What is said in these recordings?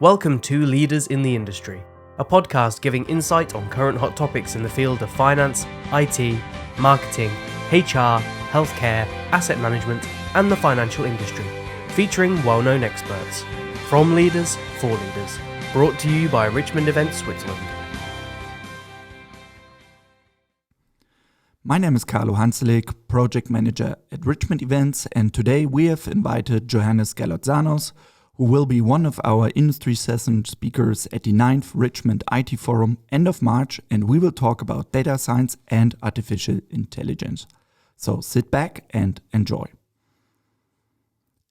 Welcome to Leaders in the Industry, a podcast giving insight on current hot topics in the field of finance, IT, marketing, HR, healthcare, asset management, and the financial industry, featuring well-known experts. From leaders, for leaders. Brought to you by Richmond Events, Switzerland. My name is Johannes, Project Manager at Richmond Events, and today we have invited Johannes Galatsanos, who will be one of our industry session speakers at the 9th Richmond IT Forum end of March, and we will talk about data science and artificial intelligence. So sit back and enjoy.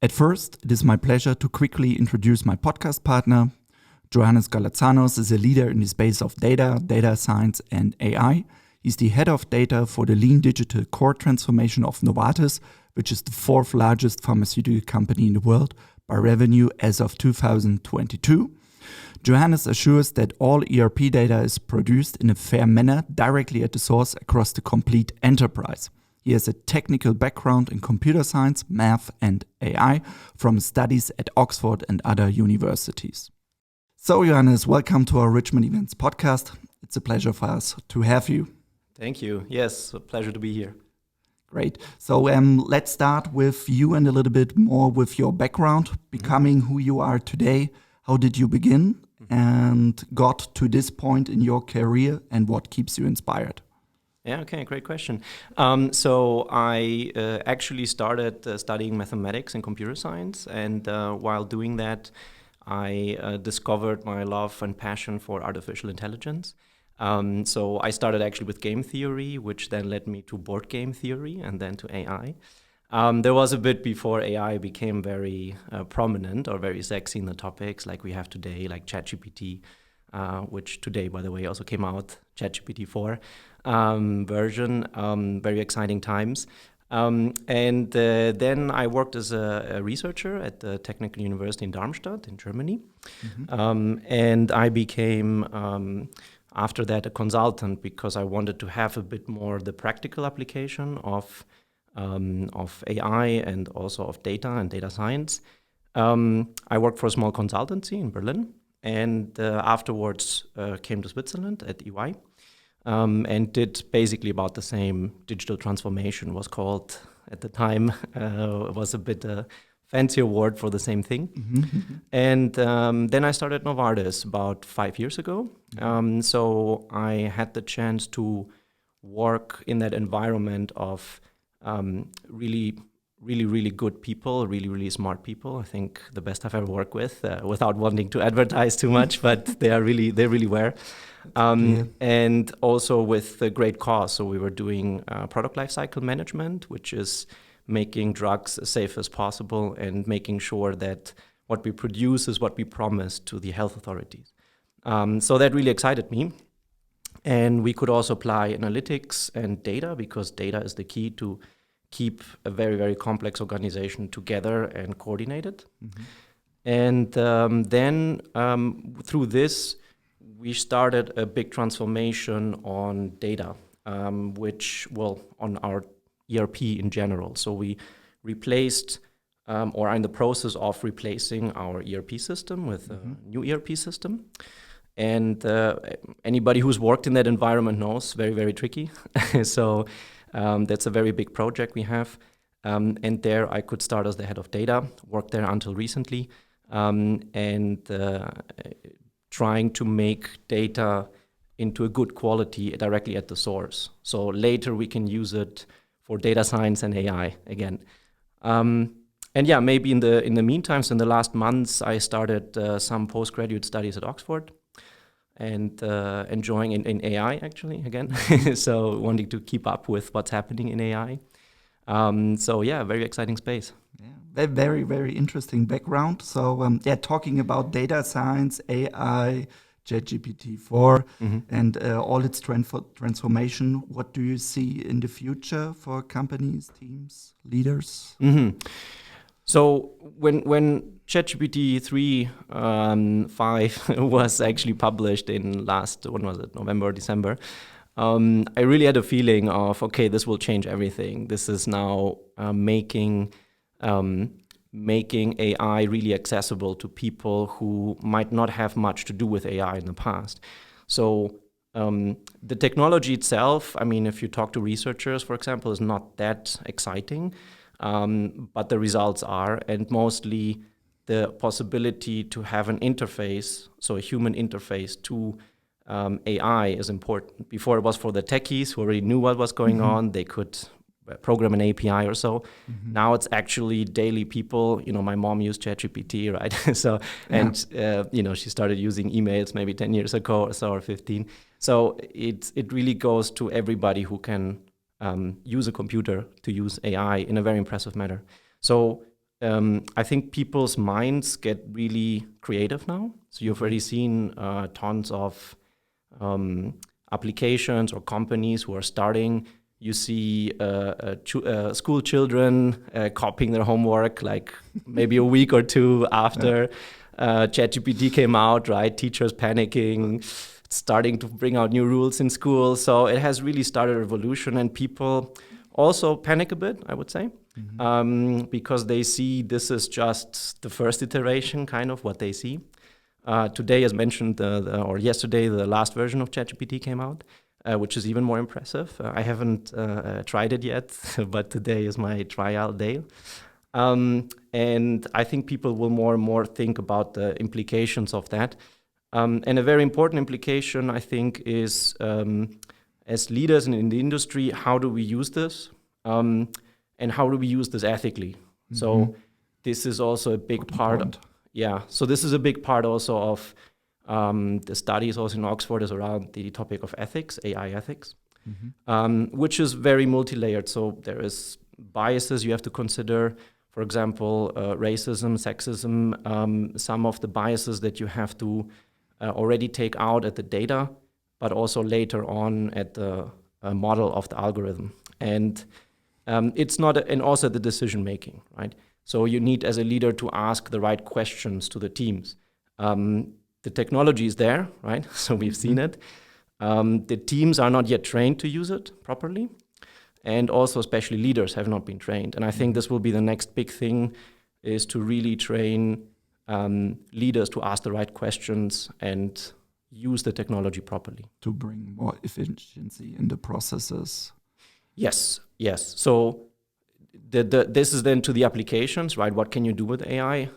At first, it is my pleasure to quickly introduce my podcast partner. Johannes Galatsanos is a leader in the space of data science and AI. He's the head of data for the lean digital core transformation of Novartis, which is the fourth largest pharmaceutical company in the world by revenue as of 2022. Johannes assures that all ERP data is produced in a fair manner directly at the source across the complete enterprise. He has a technical background in computer science, math, and AI from studies at Oxford and other universities. So, Johannes, welcome to our Richmond Events Podcast. It's a pleasure for us to have you. Thank you. Yes, a pleasure to be here. Great. So let's start with you and a little bit more with your background, becoming who you are today. How did you begin and got to this point in your career, and what keeps you inspired? Yeah, okay, great question. So I actually started studying mathematics and computer science, and while doing that, I discovered my love and passion for artificial intelligence. So I started actually with game theory, which then led me to board game theory and then to AI. There was a bit before AI became very prominent or very sexy in the topics like we have today, like ChatGPT, which today, by the way, also came out, ChatGPT 4 version, very exciting times. And then I worked as a researcher at the Technical University in Darmstadt in Germany. And I became... after that, a consultant, because I wanted to have a bit more the practical application of AI and also of data and data science. I worked for a small consultancy in Berlin, and afterwards came to Switzerland at EY and did basically about the same. Digital transformation was called at the time. It was a bit fancier word for the same thing. And then I started Novartis about 5 years ago. So I had the chance to work in that environment of really good people, really smart people. I think the best I've ever worked with, without wanting to advertise too much, but they really were. And also with a great cause. So we were doing product lifecycle management, which is making drugs as safe as possible and making sure that what we produce is what we promise to the health authorities. So that really excited me. And we could also apply analytics and data, because data is the key to keep a very complex organization together and coordinated. And then through this, we started a big transformation on data, on our ERP in general. So we replaced or are in the process of replacing our ERP system with a new ERP system. And anybody who's worked in that environment knows very tricky. So that's a very big project we have. And there I could start as the head of data, worked there until recently, and trying to make data into a good quality directly at the source. So later we can use it for data science and AI again. And yeah, maybe in the meantime, so in the last months, I started some postgraduate studies at Oxford and enjoying in AI actually again. So wanting to keep up with what's happening in AI. So yeah, very exciting space. Yeah, very interesting background. So talking about data science, AI, ChatGPT 4 and all its transformation. What do you see in the future for companies, teams, leaders? So when ChatGPT 3.5 was actually published in November or December, I really had a feeling of, okay, this will change everything. This is now making making AI really accessible to people who might not have much to do with AI in the past. So the technology itself, I mean, if you talk to researchers, for example, is not that exciting, but the results are, and mostly the possibility to have an interface, so a human interface to AI is important. Before it was for the techies who already knew what was going on, they could program an API or so. Now it's actually daily people. My mom used ChatGPT, right? So, and she started using emails maybe 10 years ago or so, or 15. So it really goes to everybody who can use a computer to use AI in a very impressive manner. So I think people's minds get really creative now. So you've already seen tons of applications or companies who are starting. You see school children copying their homework like maybe a week or two after ChatGPT came out, right? Teachers panicking, starting to bring out new rules in school. So it has really started a revolution, and people also panic a bit, I would say, because they see this is just the first iteration, kind of what they see. Today, as mentioned, or yesterday, the last version of ChatGPT came out, which is even more impressive. I haven't tried it yet, but today is my trial day. And I think people will more and more think about the implications of that. And a very important implication, I think, is as leaders in the industry, how do we use this? And how do we use this ethically? So this is also a big part. So this is a big part also of the studies also in Oxford is around the topic of ethics, AI ethics, which is very multi-layered. So there is biases you have to consider, for example, racism, sexism, some of the biases that you have to already take out at the data, but also later on at the model of the algorithm. And it's not, and also the decision making, right? So you need as a leader to ask the right questions to the teams. The technology is there, right? So we've seen it. The teams are not yet trained to use it properly. And also especially leaders have not been trained. And I think this will be the next big thing, is to really train leaders to ask the right questions and use the technology properly. To bring more efficiency in the processes. Yes. So this is then to the applications, right? What can you do with AI?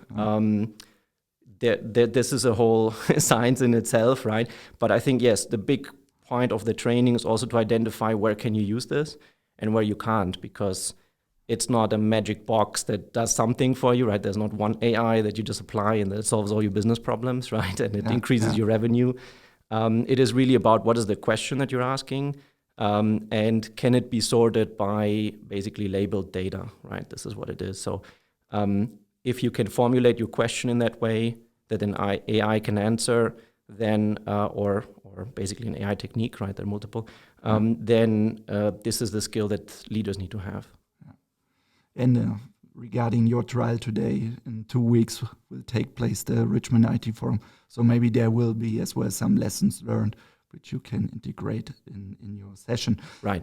This is a whole science in itself, right? But I think, yes, the big point of the training is also to identify where can you use this and where you can't, because it's not a magic box that does something for you, right? There's not one AI that you just apply and that solves all your business problems, right? And it increases your revenue. It is really about what is the question that you're asking, and can it be sorted by basically labeled data, right? This is what it is. So if you can formulate your question in that way that an AI can answer, then or basically an AI technique, right? There are multiple. Then this is the skill that leaders need to have. And regarding your trial today, in 2 weeks will take place the Richmond IT Forum. So maybe there will be as well some lessons learned which you can integrate in your session. Right.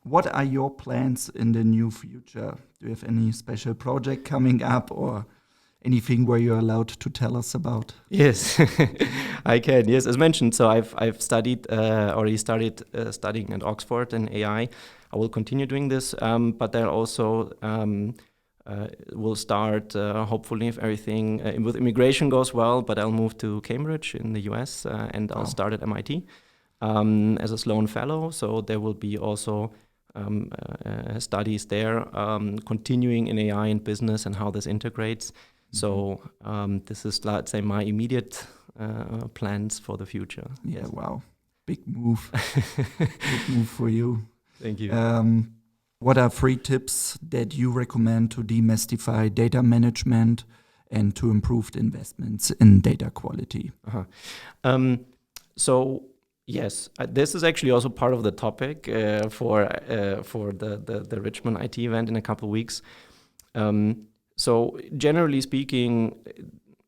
What are your plans in the new future? Do you have any special project coming up or anything where you're allowed to tell us about? Yes, I can. Yes, as mentioned, so I've already started studying at Oxford in AI. I will continue doing this, but then also will start, hopefully, if everything with immigration goes well, but I'll move to Cambridge in the US and I'll start at MIT as a Sloan Fellow. So there will be also studies there, continuing in AI and business and how this integrates. So this is, let's say, my immediate plans for the future. Yeah, yes. Wow. Big move. Big move for you. Thank you. What are 3 tips that you recommend to demystify data management and to improve the investments in data quality? So yes, this is actually also part of the topic for the Richmond IT event in a couple of weeks. So generally speaking,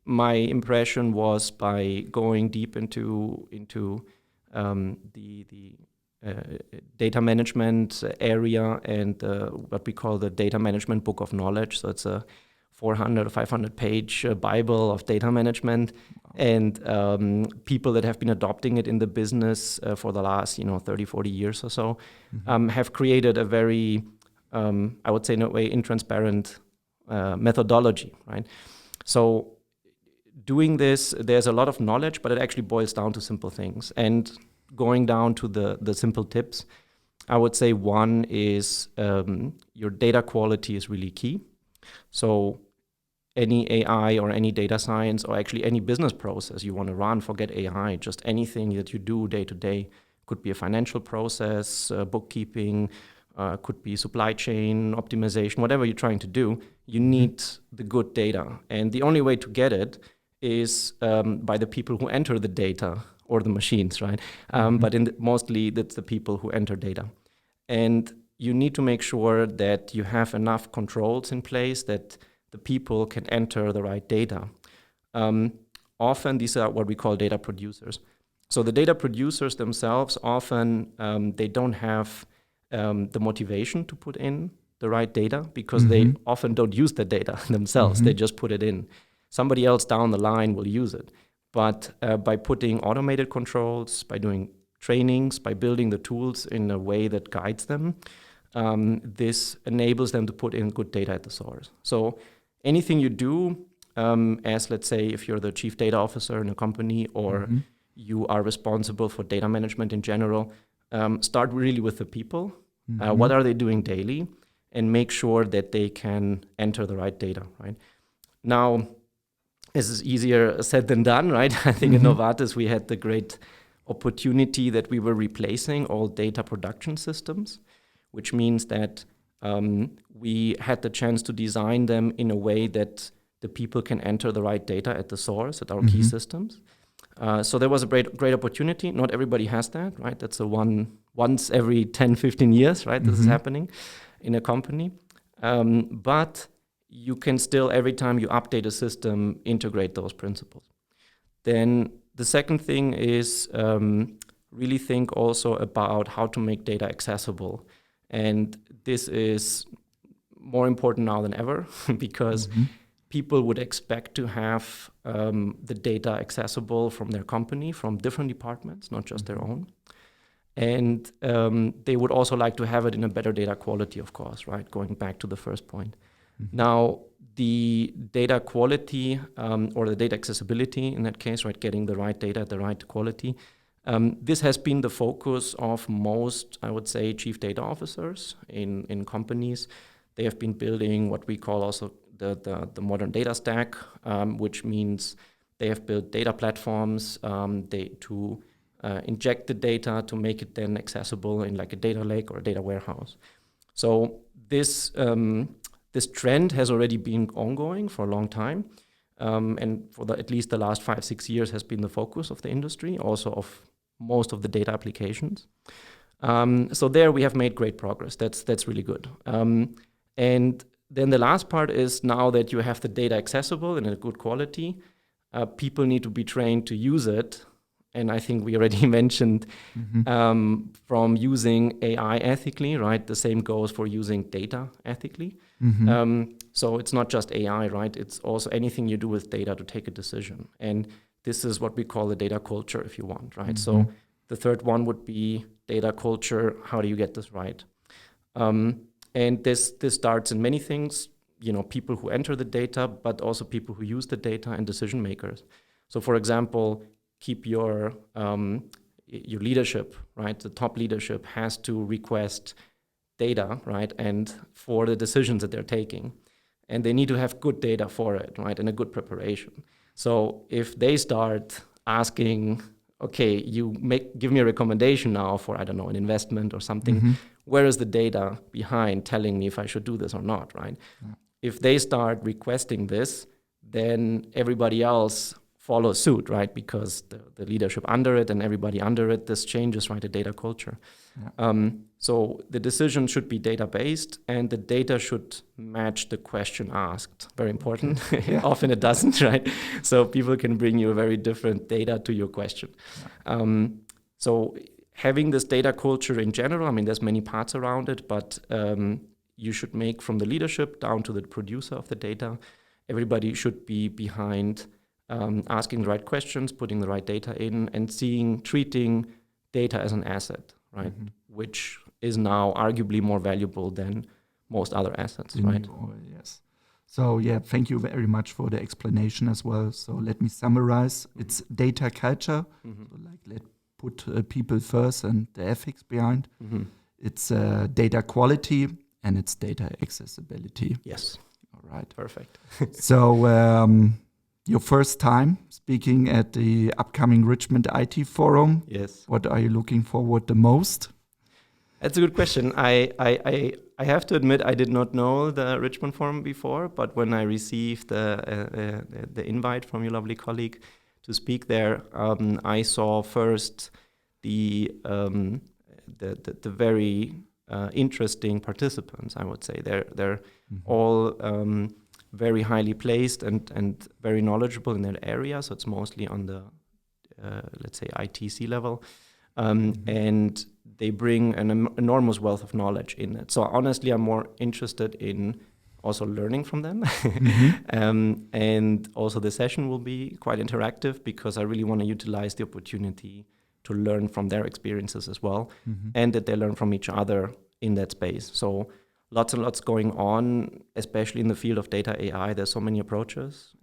my impression was by going deep into the data management area and what we call the data management book of knowledge. So it's a 400 or 500 page Bible of data management. And people that have been adopting it in the business for the last 30, 40 years or so have created a very, I would say in a way, intransparent methodology, right? So doing this, there's a lot of knowledge, but it actually boils down to simple things. And going down to the simple tips, I would say one is your data quality is really key. So any AI or any data science or actually any business process you want to run, forget AI, just anything that you do day to day, could be a financial process, bookkeeping, could be supply chain optimization, whatever you're trying to do, you need the good data. And the only way to get it is by the people who enter the data or the machines, right? But mostly that's the people who enter data. And you need to make sure that you have enough controls in place that the people can enter the right data. Often these are what we call data producers. So the data producers themselves often, they don't have the motivation to put in the right data because they often don't use the data themselves. They just put it in. Somebody else down the line will use it. But by putting automated controls, by doing trainings, by building the tools in a way that guides them, this enables them to put in good data at the source. So anything you do, as let's say if you're the chief data officer in a company or you are responsible for data management in general, start really with the people. What are they doing daily? And make sure that they can enter the right data, right? Now, this is easier said than done, right? I think in Novartis we had the great opportunity that we were replacing all data production systems, which means that we had the chance to design them in a way that the people can enter the right data at the source, at our key systems. So there was a great opportunity. Not everybody has that, right? That's a once every 10, 15 years, right? This is happening in a company. But you can still, every time you update a system, integrate those principles. Then the second thing is really think also about how to make data accessible. And this is more important now than ever because people would expect to have the data accessible from their company, from different departments, not just their own. And they would also like to have it in a better data quality, of course, right? Going back to the first point. Now, the data quality or the data accessibility in that case, right, getting the right data at the right quality, this has been the focus of most, I would say, chief data officers in companies. They have been building what we call also the modern data stack, which means they have built data platforms to inject the data to make it then accessible in like a data lake or a data warehouse. So this trend has already been ongoing for a long time, and for at least the last 5-6 years has been the focus of the industry, also of most of the data applications. So there we have made great progress. That's really good. And then the last part is now that you have the data accessible and in a good quality, people need to be trained to use it. And I think we already mentioned from using AI ethically, right? The same goes for using data ethically. So it's not just AI, right? It's also anything you do with data to take a decision. And this is what we call the data culture, if you want, right? So the third one would be data culture. How do you get this right? And this starts in many things, people who enter the data, but also people who use the data and decision makers. So for example, keep your leadership, right? The top leadership has to request data, right? And for the decisions that they're taking. And they need to have good data for it, right? And a good preparation. So if they start asking, okay, give me a recommendation now for, I don't know, an investment or something, where is the data behind telling me if I should do this or not, right? If they start requesting this, then everybody else follow suit, right? Because the leadership under it and everybody under it, this changes, right, the data culture. So the decision should be data-based and the data should match the question asked. Very important. Often it doesn't, right? So people can bring you a very different data to your question. So having this data culture in general, I mean, there's many parts around it, but you should make from the leadership down to the producer of the data, everybody should be behind asking the right questions, putting the right data in, and treating data as an asset, right? Which is now arguably more valuable than most other assets, right? Yes. So thank you very much for the explanation as well. So let me summarize. It's data culture. So let's put people first and the ethics behind. It's data quality and it's data accessibility. Yes. All right. Perfect. So your first time speaking at the upcoming Richmond IT Forum. Yes. What are you looking forward the most? That's a good question. I have to admit I did not know the Richmond Forum before, but when I received the invite from your lovely colleague to speak there, I saw first the very interesting participants. I would say they're all very highly placed and very knowledgeable in that area. So it's mostly on the let's say IT level, and they bring an enormous wealth of knowledge in it. So honestly, I'm more interested in also learning from them. And also the session will be quite interactive because I really want to utilize the opportunity to learn from their experiences as well, and that they learn from each other in that space. So lots and lots going on, especially in the field of data AI. There's so many approaches.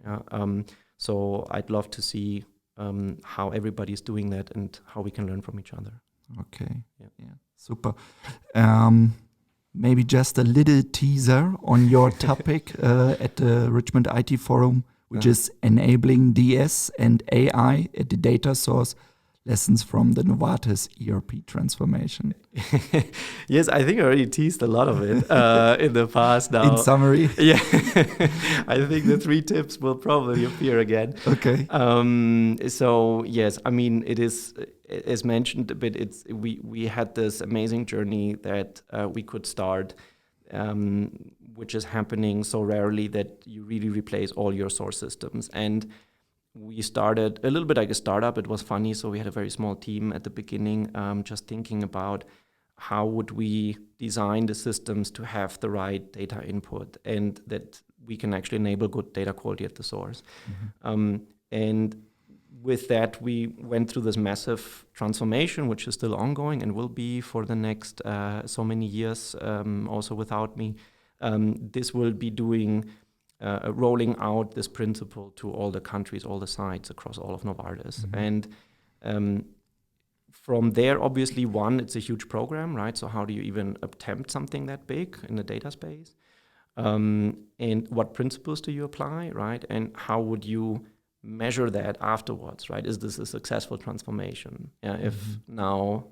So I'd love to see how everybody's doing that and how we can learn from each other. Okay. Yeah. Super. Maybe just a little teaser on your topic at the Richmond IT Forum, which is enabling DS and AI at the data source. Lessons from the Novartis ERP transformation. Yes, I think I already teased a lot of it in the past now. In summary? Yeah. I think the 3 tips will probably appear again. Okay. So, yes, I mean, it is, as mentioned a bit, we had this amazing journey that we could start, which is happening so rarely that you really replace all your source systems. And we started a little bit like a startup. It was funny. So we had a very small team at the beginning, just thinking about how would we design the systems to have the right data input and that we can actually enable good data quality at the source. And with that, we went through this massive transformation, which is still ongoing and will be for the next so many years, also without me. This will be doing rolling out this principle to all the countries, all the sites across all of Novartis. And from there, obviously, it's a huge program, right? So how do you even attempt something that big in the data space? And what principles do you apply, right? And how would you measure that afterwards, right? Is this a successful transformation? If now,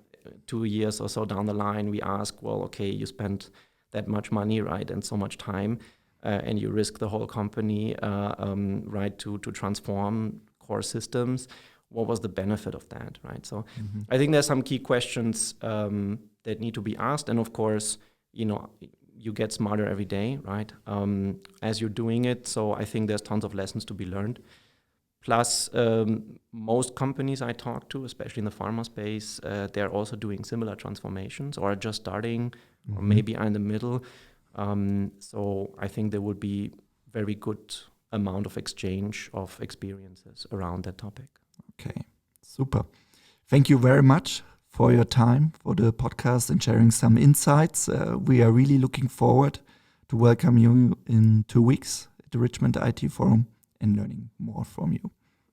2 years or so down the line, we ask, well, okay, you spent that much money, right, and so much time, and you risk the whole company, right, to transform core systems. What was the benefit of that, right? So I think there's some key questions that need to be asked. And of course, you get smarter every day, right, as you're doing it. So I think there's tons of lessons to be learned. Plus, most companies I talk to, especially in the pharma space, they're also doing similar transformations or are just starting or maybe are in the middle. So I think there would be very good amount of exchange of experiences around that topic. Okay, super. Thank you very much for your time, for the podcast and sharing some insights. We are really looking forward to welcome you in 2 weeks at the Richmond IT Forum and learning more from you.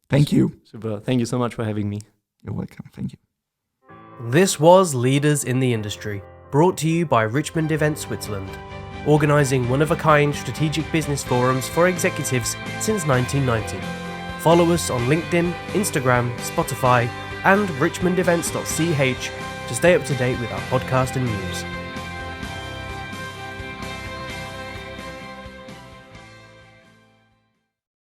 Thank you. Super. Thank you so much for having me. You're welcome. Thank you. This was Leaders in the Industry, brought to you by Richmond Events Switzerland, organising one-of-a-kind strategic business forums for executives since 1990. Follow us on LinkedIn, Instagram, Spotify, and richmondevents.ch to stay up to date with our podcast and news.